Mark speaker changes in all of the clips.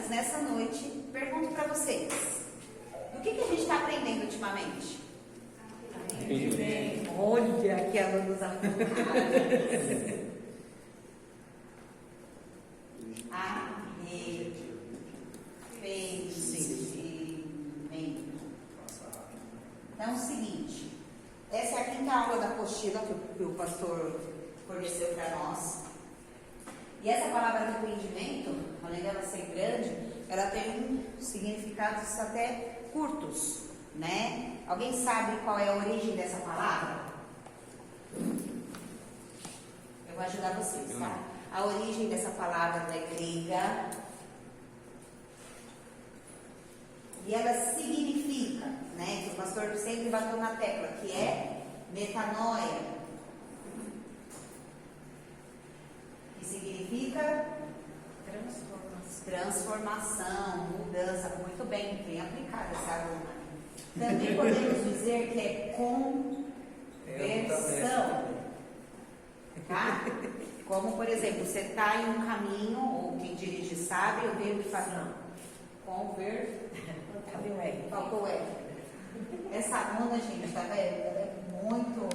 Speaker 1: mas nessa noite pergunto para vocês: do que a gente está aprendendo ultimamente? Olha que alunos arrependimento. Então é o seguinte, essa é a quinta aula da apostila que o pastor forneceu para nós. E essa palavra arrependimento, além dela ser grande, ela tem significados até curtos, né? Alguém sabe qual é a origem dessa palavra? Eu vou ajudar vocês, tá? A origem dessa palavra é grega e ela significa, né? Que o pastor sempre bateu na tecla, que é metanoia. Que significa transformação, mudança. Muito bem aplicada essa aluna. Também podemos dizer que é conversão, tá? Como, por exemplo, você está em um caminho, ou quem dirige sabe, eu vejo que faz faltou o R. Essa aluna, gente, tá vendo? Ela é muito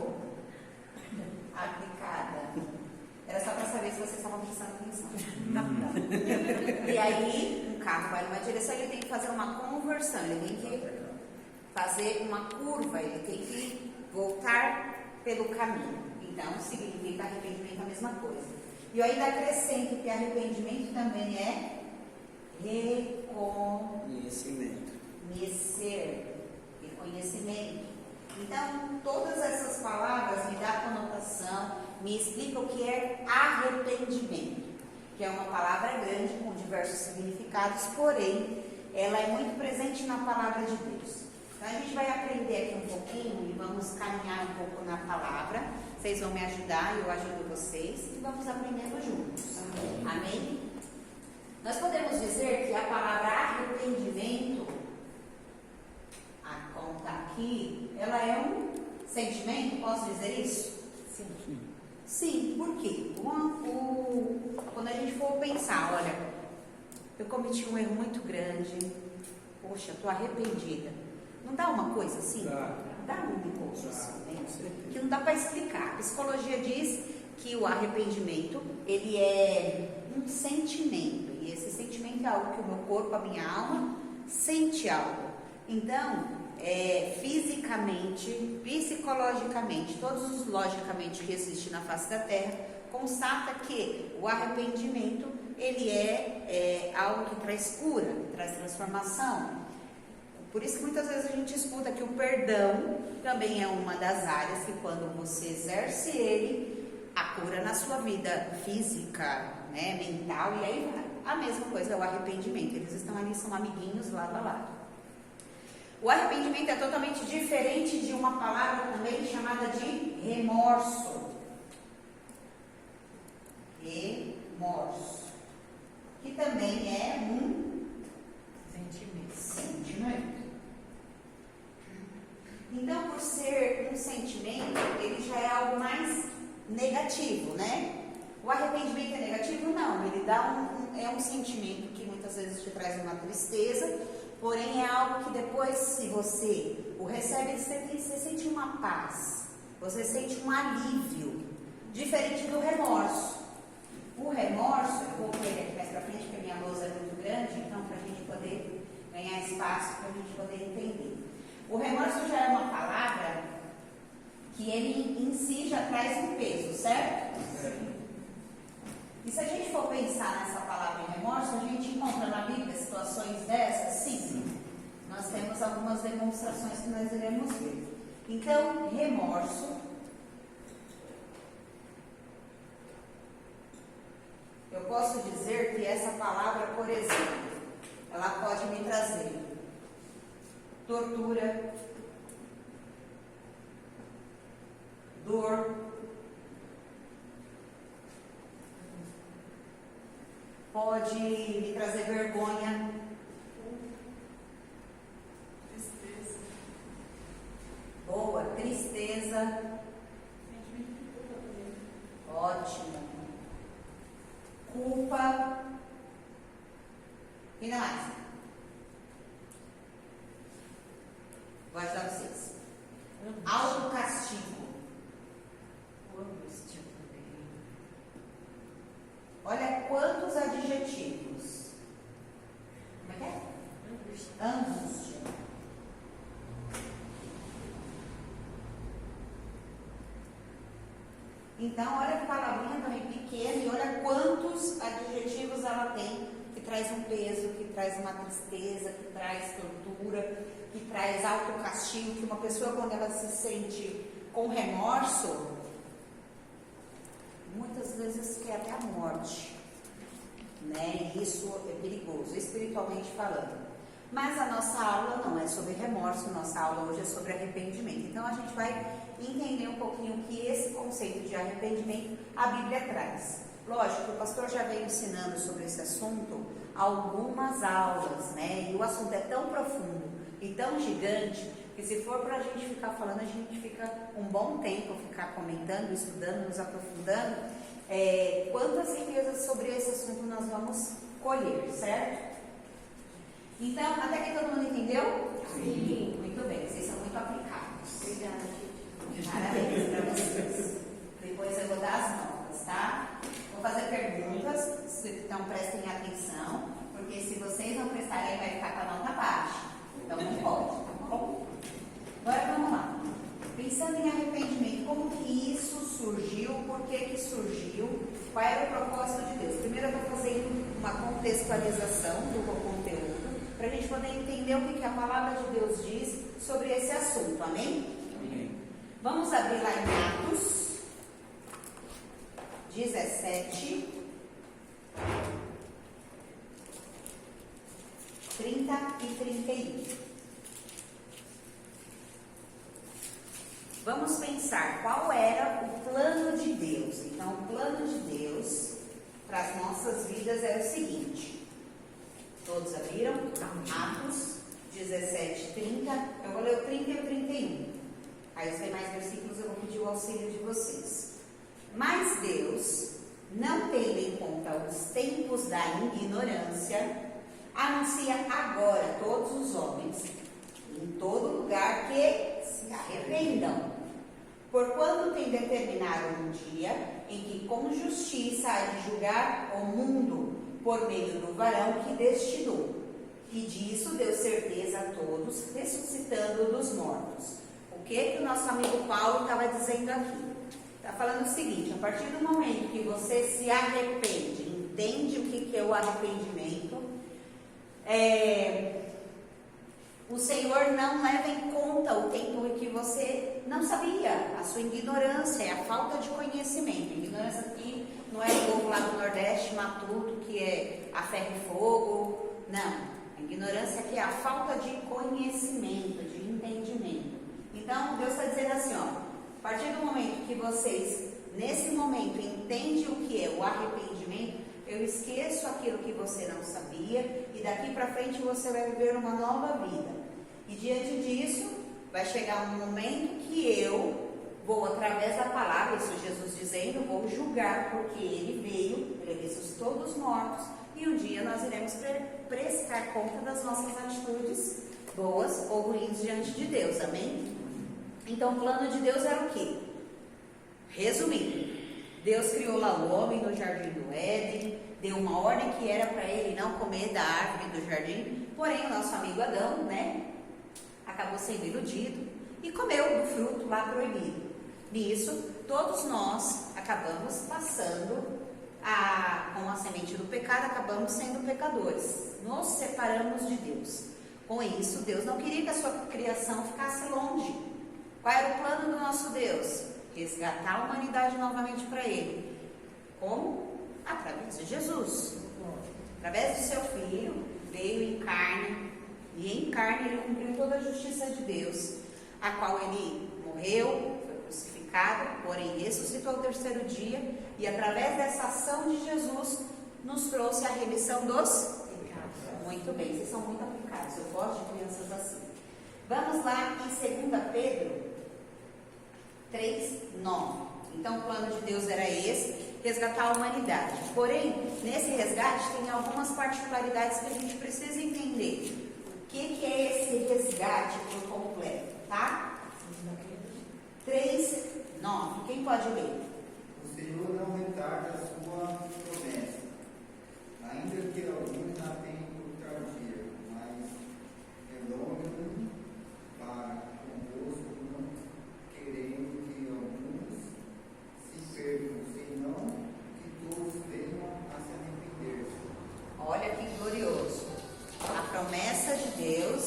Speaker 1: aplicada. Era só para saber se vocês estavam prestando atenção. E aí, um carro vai numa direção, ele tem que fazer uma conversão, ele tem que fazer uma curva, ele tem que voltar pelo caminho. Então, significa arrependimento a mesma coisa. E eu ainda acrescento que arrependimento também é reconhecimento. Então, todas essas palavras me dão conotação, me explicam o que é arrependimento, que é uma palavra grande com diversos significados, porém, ela é muito presente na palavra de Deus. Então, a gente vai aprender aqui um pouquinho e vamos caminhar um pouco na palavra. Vocês vão me ajudar, eu ajudo vocês e vamos aprendendo juntos. Amém? Nós podemos dizer que a palavra arrependimento, a conta aqui, ela é um sentimento, posso dizer isso? Sim, por quê? Quando a gente for pensar, olha, eu cometi um erro muito grande, poxa, estou arrependida. Não dá uma coisa assim? Dá um negócio assim, né? Que não dá para explicar. A psicologia diz que o arrependimento, ele é um sentimento. E esse sentimento é algo que o meu corpo, a minha alma, sente algo. Então, fisicamente, psicologicamente, todos os logicamente que existem na face da Terra, constata que o arrependimento, ele é algo que traz cura, traz transformação. Por isso que muitas vezes a gente escuta que o perdão também é uma das áreas que quando você exerce ele, a cura na sua vida física, né, mental, e aí vai. A mesma coisa é o arrependimento, eles estão ali, são amiguinhos lado a lado. O arrependimento é totalmente diferente de uma palavra também chamada de remorso. Remorso. Que também é um sentimento. Então, por ser um sentimento, ele já é algo mais negativo, né? O arrependimento é negativo? Não, ele é um sentimento que muitas vezes te traz uma tristeza, porém é algo que depois, se você o recebe, você sente uma paz, você sente um alívio, diferente do remorso. O remorso, eu vou pôr ele aqui mais pra frente, porque a minha lousa é muito grande, então para a gente poder ganhar espaço, para a gente poder entender. O remorso já é uma palavra que ele em si já traz um peso, certo? E se a gente for pensar nessa palavra remorso, a gente encontra na Bíblia situações dessas? Sim. Nós temos algumas demonstrações que nós iremos ver. Então, remorso. Eu posso dizer que essa palavra, por exemplo, ela pode me trazer tortura, dor, pode me trazer vergonha, tristeza, boa, tristeza, ótimo, culpa, Quem dá mais? Vou ajudar vocês. Autocastigo. Olha quantos adjetivos. Como é que é? Angústia. Então, olha que palavrinha também pequena e olha quantos adjetivos ela tem, que traz um peso, que traz uma tristeza, que traz tortura, que traz autocastigo, que uma pessoa, quando ela se sente com remorso, muitas vezes quer até a morte, né? E isso é perigoso, espiritualmente falando. Mas a nossa aula não é sobre remorso, nossa aula hoje é sobre arrependimento. Então a gente vai entender um pouquinho que esse conceito de arrependimento a Bíblia traz. Lógico, o pastor já veio ensinando sobre esse assunto há algumas aulas, né? E o assunto é tão profundo e tão gigante que se for para a gente ficar falando, a gente fica um bom tempo ficar comentando, estudando, nos aprofundando. Quantas riquezas sobre esse assunto nós vamos colher, certo? Então, até que todo mundo entendeu? Sim. Muito bem, vocês são muito aplicados.
Speaker 2: Obrigada, gente.
Speaker 1: Parabéns para vocês. Depois eu vou dar as notas, tá? Vou fazer perguntas, então prestem atenção, porque se vocês não prestarem, vai ficar com a nota baixa. Então não pode, tá bom? Agora vamos lá. Pensando em arrependimento, como que isso surgiu, por que surgiu, qual era o propósito de Deus? Primeiro eu vou fazer uma contextualização do conteúdo, para a gente poder entender o que a palavra de Deus diz sobre esse assunto, amém?
Speaker 2: Amém.
Speaker 1: Vamos abrir lá em Atos 17, 30 e 31. Vamos pensar qual era o plano de Deus. Então, o plano de Deus para as nossas vidas era o seguinte. Todos abriram? Atos 17, 30. Eu vou ler o 30 e o 31. Aí, se tem mais versículos, eu vou pedir o auxílio de vocês. Mas Deus, não tendo em conta os tempos da ignorância, anuncia agora a todos os homens, em todo lugar, que se arrependam. Porquanto tem determinado um dia em que com justiça há de julgar o mundo por meio do varão que destinou. E disso deu certeza a todos, ressuscitando dos mortos. O que o nosso amigo Paulo estava dizendo aqui? Está falando o seguinte: a partir do momento que você se arrepende, entende o que é o arrependimento, o Senhor não leva em conta o tempo em que você não sabia, a sua ignorância, a falta de conhecimento. A ignorância aqui não é o povo lá do Nordeste, matuto, que é a ferro e fogo. Não, a ignorância aqui é a falta de conhecimento, de entendimento. Então, Deus está dizendo assim, ó, a partir do momento que vocês, nesse momento, entendem o que é o arrependimento, eu esqueço aquilo que você não sabia e daqui para frente você vai viver uma nova vida. E diante disso, vai chegar um momento que eu vou, através da palavra, isso Jesus dizendo, vou julgar, porque ele veio, ele ressuscitou dos mortos, e um dia nós iremos prestar conta das nossas atitudes boas ou ruins diante de Deus, amém? Então o plano de Deus era o quê? Resumindo, Deus criou lá o homem no jardim do Éden, deu uma ordem que era para ele não comer da árvore do jardim, porém o nosso amigo Adão, né, acabou sendo iludido e comeu do fruto lá proibido. Nisso, todos nós acabamos passando com a semente do pecado, acabamos sendo pecadores, nos separamos de Deus. Com isso, Deus não queria que a sua criação ficasse longe. Qual era o plano do nosso Deus? Resgatar a humanidade novamente para Ele. Como? Através de Jesus. Através do seu Filho, veio em carne, e em carne Ele cumpriu toda a justiça de Deus, a qual Ele morreu, foi crucificado, porém ressuscitou ao terceiro dia, e através dessa ação de Jesus, nos trouxe a remissão dos pecados. Muito bem, vocês são muito aplicados, eu gosto de crianças assim. Vamos lá em 2 Pedro 3:9. Então o plano de Deus era esse, resgatar a humanidade. Porém, nesse resgate tem algumas particularidades que a gente precisa entender. O que é esse resgate por completo, tá? 3:9. Quem pode ler?
Speaker 2: O Senhor não retarda a sua promessa, ainda que alguns a tenham por tardia, mas é longa para convosco, não querendo que alguns se percam, senão que todos venham a se arrepender.
Speaker 1: Olha que glorioso. A promessa de Deus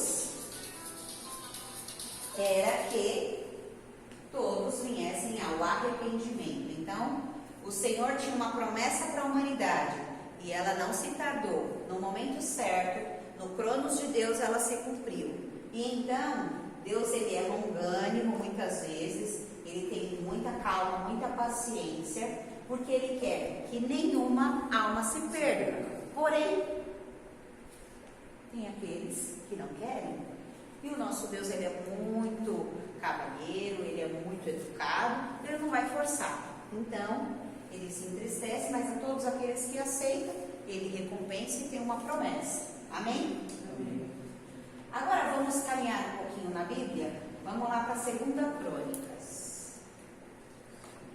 Speaker 1: era que todos viessem ao arrependimento. Então, o Senhor tinha uma promessa para a humanidade e ela não se tardou. No momento certo, no cronos de Deus, ela se cumpriu. E então, Deus, ele é longânimo muitas vezes, ele tem muita calma, muita paciência, porque ele quer que nenhuma alma se perca. Porém, tem aqueles que não querem. E o nosso Deus, ele é muito cavalheiro, ele é muito educado, ele não vai forçar. Então, ele se entristece, mas a todos aqueles que aceitam, ele recompensa e tem uma promessa. Amém?
Speaker 2: Amém.
Speaker 1: Agora vamos caminhar um pouquinho na Bíblia. Vamos lá para 2 Crônicas.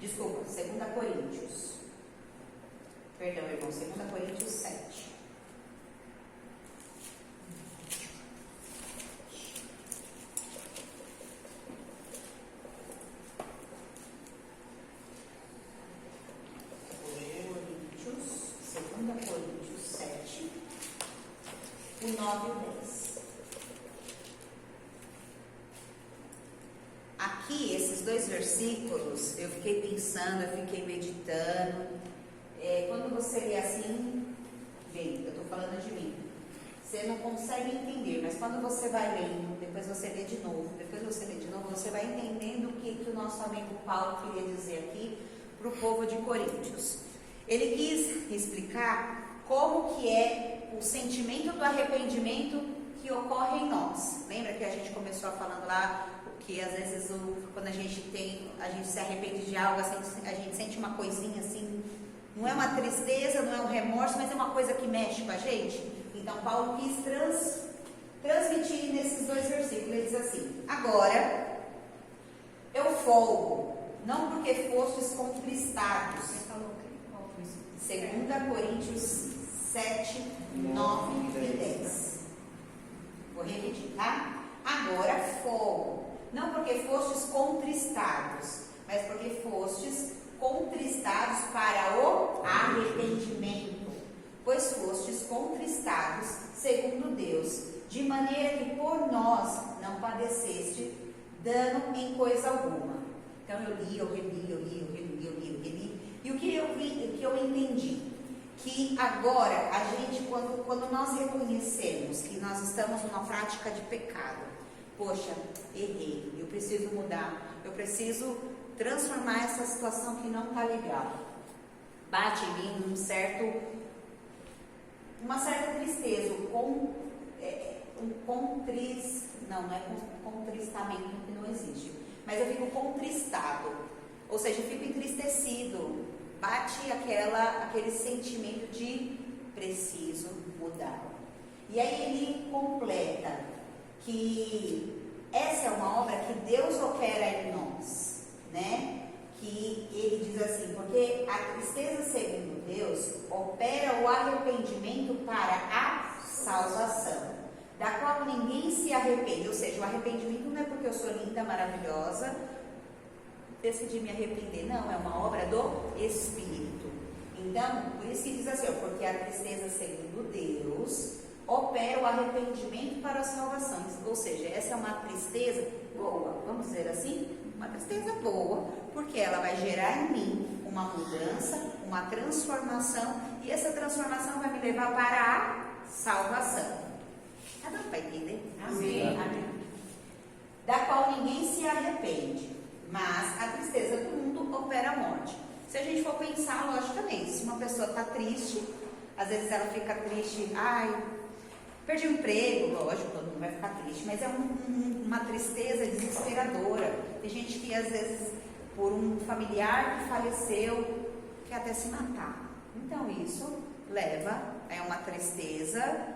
Speaker 1: Desculpa, 2 Coríntios. Perdão, irmão, 2 Coríntios 7. Coríntios 7, o 9 e o 10. Aqui, esses dois versículos, eu fiquei pensando, eu fiquei meditando. Quando você lê assim, gente, eu estou falando de mim, você não consegue entender, mas quando você vai lendo, depois você lê de novo, você vai entendendo o que o nosso amigo Paulo queria dizer aqui para o povo de Coríntios. Ele quis explicar como que é o sentimento do arrependimento que ocorre em nós. Lembra que a gente começou falando lá que às vezes quando a gente se arrepende de algo, a gente sente uma coisinha assim, não é uma tristeza, não é um remorso, mas é uma coisa que mexe com a gente. Então Paulo quis transmitir nesses dois versículos. Ele diz assim: agora eu folgo, não porque fostes contristados. 2 Coríntios 7, 9 e 10. Vou repetir, tá? Agora folgo, não porque fostes contristados, mas porque fostes contristados para o arrependimento. Pois fostes contristados segundo Deus, de maneira que por nós não padeceste dano em coisa alguma. Então eu li, eu reli. E o que eu entendi? Que agora, a gente, quando nós reconhecemos que nós estamos numa prática de pecado, poxa, errei, eu preciso mudar, eu preciso transformar essa situação que não está legal. Bate em mim uma certa tristeza, não é contristamento que não existe, mas eu fico contristado, ou seja, eu fico entristecido, bate aquele sentimento de preciso mudar. E aí ele completa que essa é uma obra que Deus opera em nós, né? Que ele diz assim, porque a tristeza segundo Deus opera o arrependimento para a salvação, da qual ninguém se arrepende. Ou seja, o arrependimento não é porque eu sou linda, maravilhosa, decidi me arrepender. Não, é uma obra do Espírito. Então, por isso que diz assim, porque a tristeza segundo Deus opera o arrependimento para a salvação. Ou seja, essa é uma tristeza boa, vamos dizer assim, uma tristeza boa, porque ela vai gerar em mim uma mudança, uma transformação, e essa transformação vai me levar para a salvação. Tá dando para entender?
Speaker 3: Amém.
Speaker 1: Amém. Da qual ninguém se arrepende, mas a tristeza do mundo opera a morte. Se a gente for pensar logicamente, se uma pessoa está triste, às vezes ela fica triste, perdi o emprego, lógico, todo mundo vai ficar triste, mas é uma tristeza desesperadora. Tem gente que às vezes, por um familiar que faleceu, quer até se matar. Então isso leva a uma tristeza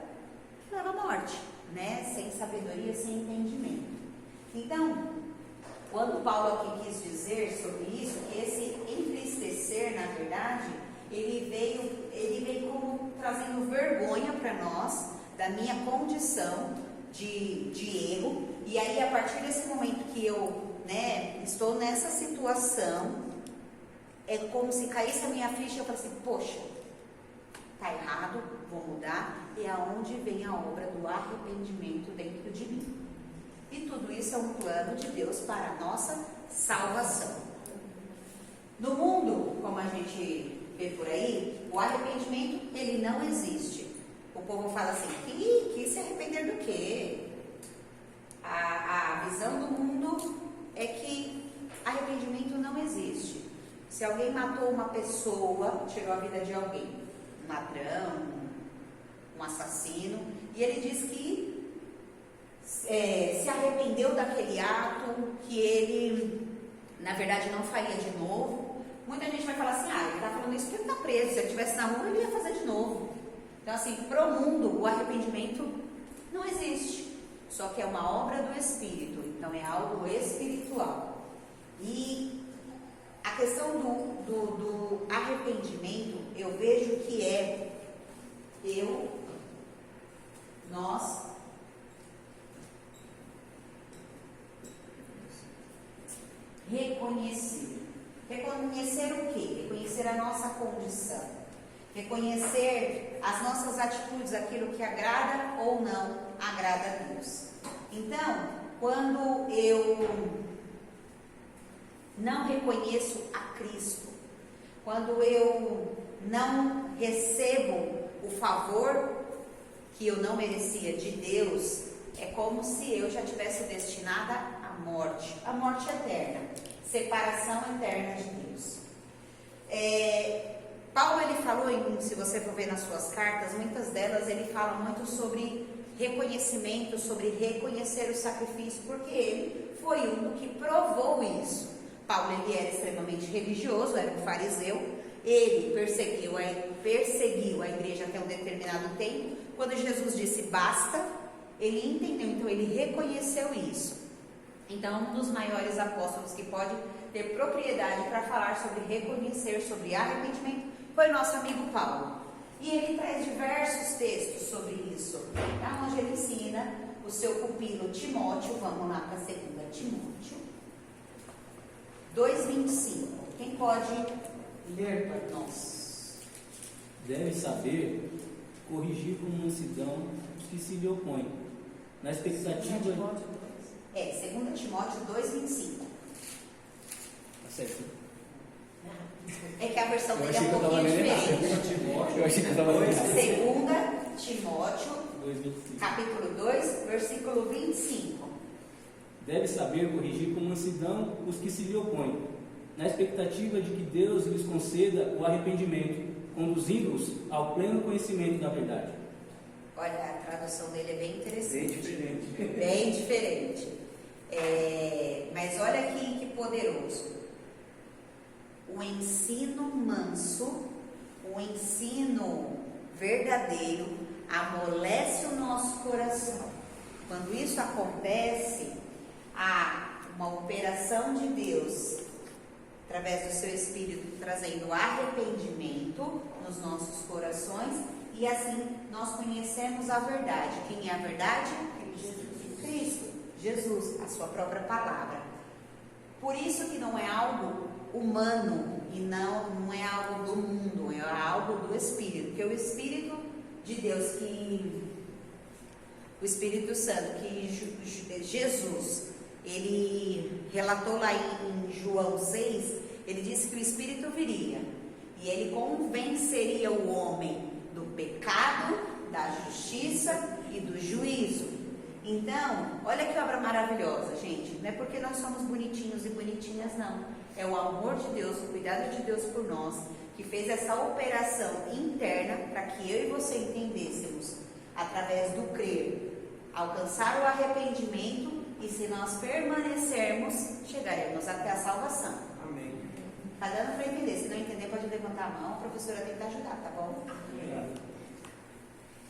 Speaker 1: que leva à morte, né? Sem sabedoria, sem entendimento. Então, quando Paulo aqui quis dizer sobre isso, que esse entristecer, na verdade, ele veio como trazendo vergonha para nós, da minha condição de erro, e aí a partir desse momento que eu, estou nessa situação, é como se caísse a minha ficha e eu falasse assim, poxa, tá errado, vou mudar, e aonde vem a obra do arrependimento dentro de mim. E tudo isso é um plano de Deus para a nossa salvação. No mundo, como a gente vê por aí, o arrependimento, ele não existe. O povo fala assim, que se arrepender do quê? A visão do mundo é que arrependimento não existe. Se alguém matou uma pessoa, tirou a vida de alguém, um ladrão, um assassino, e ele diz que se arrependeu daquele ato, que ele, na verdade, não faria de novo. Muita gente vai falar assim, ele está falando isso porque ele está preso, se ele estivesse na rua, ele ia fazer de novo. Então, assim, para o mundo, o arrependimento não existe, só que é uma obra do Espírito, então é algo espiritual. E a questão do arrependimento, eu vejo que é nós reconhecer. Reconhecer o quê? Reconhecer a nossa condição. Reconhecer as nossas atitudes, aquilo que agrada ou não agrada a Deus. Então, quando eu não reconheço a Cristo, quando eu não recebo o favor que eu não merecia de Deus, é como se eu já tivesse destinada à morte, a morte eterna, separação eterna de Deus. Paulo, ele falou, se você for ver nas suas cartas, muitas delas ele fala muito sobre reconhecimento, sobre reconhecer o sacrifício, porque ele foi um que provou isso. Paulo, ele era extremamente religioso, era um fariseu, ele perseguiu a igreja até um determinado tempo. Quando Jesus disse basta, ele entendeu, então ele reconheceu isso. Então, um dos maiores apóstolos que pode ter propriedade para falar sobre reconhecer, sobre arrependimento, foi o nosso amigo Paulo. E ele traz diversos textos sobre isso, onde ele ensina o seu pupilo Timóteo. Vamos lá para 2 Timóteo 2,25. Quem pode ler para nós?
Speaker 3: Deve saber corrigir com mansidão os que se lhe opõem, na expectativa...
Speaker 1: 2 Timóteo 2,25.
Speaker 3: Tá certo.
Speaker 1: É que a versão dele é um pouquinho diferente.
Speaker 3: Eu achei que eu estava lendo.
Speaker 1: 2 Timóteo,
Speaker 3: 2,25.
Speaker 1: capítulo 2, versículo 25.
Speaker 3: Deve saber corrigir com mansidão os que se lhe opõem, na expectativa de que Deus lhes conceda o arrependimento, conduzindo-os ao pleno conhecimento da verdade.
Speaker 1: Olha, a tradução dele é bem interessante.
Speaker 3: Bem diferente.
Speaker 1: Bem diferente. Mas olha aqui que poderoso. O ensino manso, o ensino verdadeiro, amolece o nosso coração. Quando isso acontece, há uma operação de Deus, através do seu Espírito, trazendo arrependimento nos nossos corações, e assim nós conhecemos a verdade. Quem é a verdade? Cristo, Jesus, a sua própria palavra. Por isso que não é algo humano e não é algo do mundo, é algo do Espírito, porque o Espírito de Deus, o Espírito Santo, que Jesus, ele relatou lá em João 6, ele disse que o Espírito viria e ele convenceria o homem do pecado, da justiça e do juízo. Então, olha que obra maravilhosa, gente. Não é porque nós somos bonitinhos e bonitinhas, não. É o amor de Deus, o cuidado de Deus por nós, que fez essa operação interna para que eu e você entendêssemos, através do crer, alcançar o arrependimento, e se nós permanecermos, chegaremos até a salvação.
Speaker 3: Amém.
Speaker 1: Tá dando para entender? Se não entender, pode levantar a mão, a professora tenta ajudar, tá bom?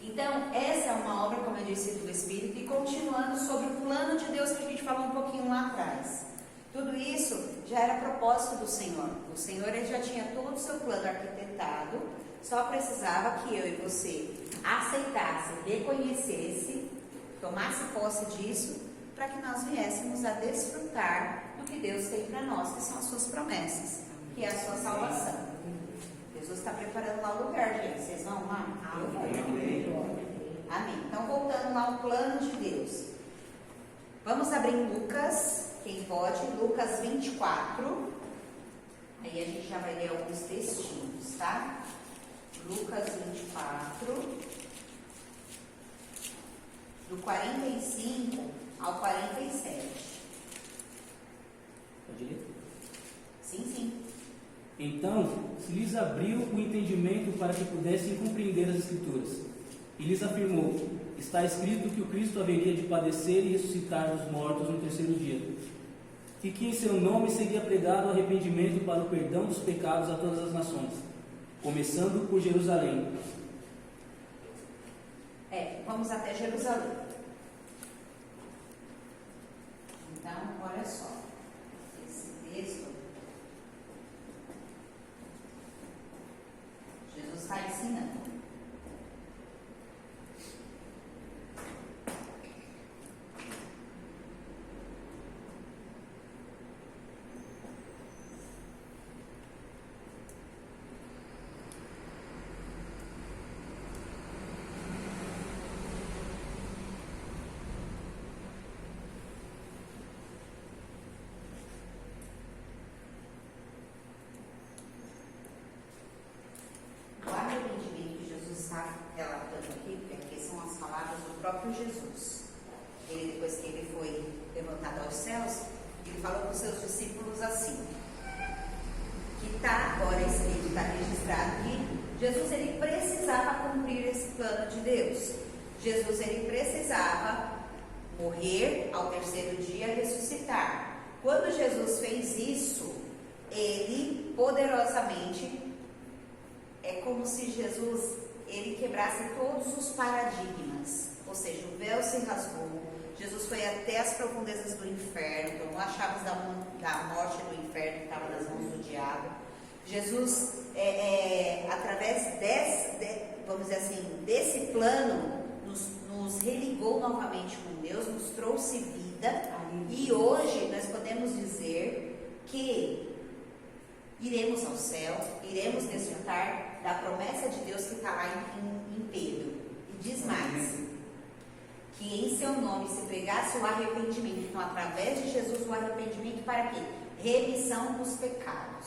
Speaker 1: Então, essa é uma obra, como eu disse, do Espírito, e continuando sobre o plano de Deus que a gente falou um pouquinho lá atrás. Tudo isso já era propósito do Senhor. O Senhor ele já tinha todo o seu plano arquitetado, só precisava que eu e você aceitasse, reconhecesse, tomasse posse disso, para que nós viéssemos a desfrutar do que Deus tem para nós, que são as suas promessas, que é a sua salvação. Jesus está preparando lá o lugar, gente. Vocês vão lá? Amém. Então, voltando lá ao plano de Deus. Vamos abrir em Lucas, quem pode, Lucas 24. Aí a gente já vai ler alguns textinhos, tá? Lucas 24, do 45 ao 47.
Speaker 3: Pode ler?
Speaker 1: Sim.
Speaker 3: Então se lhes abriu o entendimento para que pudessem compreender as Escrituras. E lhes afirmou: está escrito que o Cristo haveria de padecer e ressuscitar dos mortos no terceiro dia, e que em seu nome seria pregado o arrependimento para o perdão dos pecados a todas as nações, começando por Jerusalém.
Speaker 1: Vamos até Jerusalém. Então, olha só, esse texto, Jesus está ensinando. Jesus. Ele, depois que ele foi levantado aos céus, ele falou para os seus discípulos assim, que está agora escrito, está registrado que Jesus ele precisava cumprir esse plano de Deus. Jesus ele precisava morrer, ao terceiro dia ressuscitar. Quando Jesus fez isso, ele poderosamente, é como se Jesus ele quebrasse todos os paradigmas. Ou seja, o véu se rasgou, Jesus foi até as profundezas do inferno, tomou as chaves da morte do inferno que estava nas mãos do diabo. Jesus, através vamos dizer assim, desse plano, nos religou novamente com Deus, nos trouxe vida, e hoje nós podemos dizer que iremos ao céu, iremos desfrutar da promessa de Deus que está lá em Pedro. E diz mais, que em seu nome se pregasse o arrependimento. Então, através de Jesus, o arrependimento para quê? Remissão dos pecados.